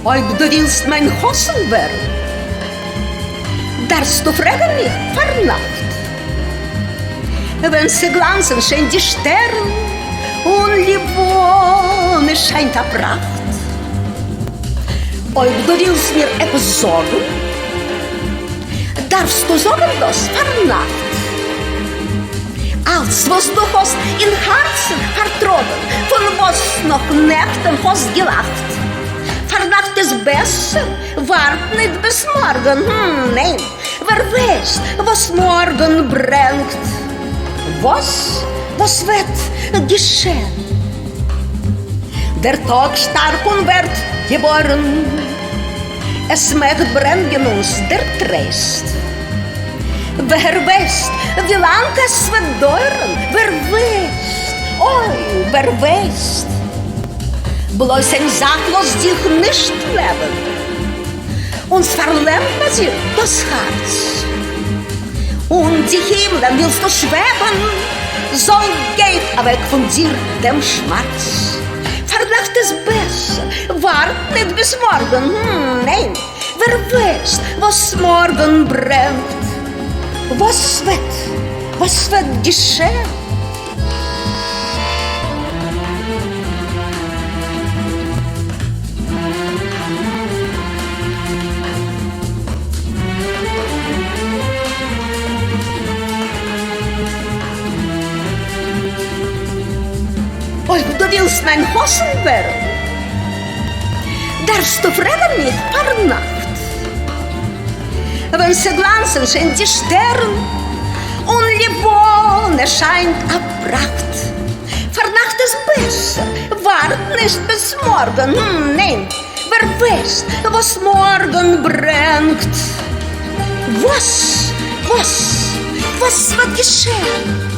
Ob du willst mein Hosen werden, darfst du fragen mich vor Nacht. Wenn sie glanzen, scheint die Sterne und Liebe scheint a Pracht. Ob du willst mir etwas sagen, darfst du sagen das vor Nacht. Alles, was du hast in Herzen vertragen, von was noch Nächten hast gelacht. Vor Nacht ist besser, wart nicht bis morgen, nein, wer weiß, was morgen bringt. Was wird geschehen? Der Tag stark und wird geboren, es mag bringen uns der Trost. Wer weiß, wie lang es wird dauern, wer weiß, oi, wer weiß. Bloß ein sachlos dich nicht leben, uns verlämmt sie das Herz. Und die Himmel willst du schweben, so geht weg von dir dem Schmerz. Verdacht ist besser, wart nicht bis morgen, nein, wer weiß, was morgen bringt. Was wird geschehen? Ob du willst mein Hosen werden, darfst du fragen mich vor Nacht. Wenn sie glanzen, scheint die Sterne und Liebe scheint a Pracht. Vor Nacht ist besser, wart nicht bis morgen, nein, wer weiß, was morgen bringt. Was wird geschehen?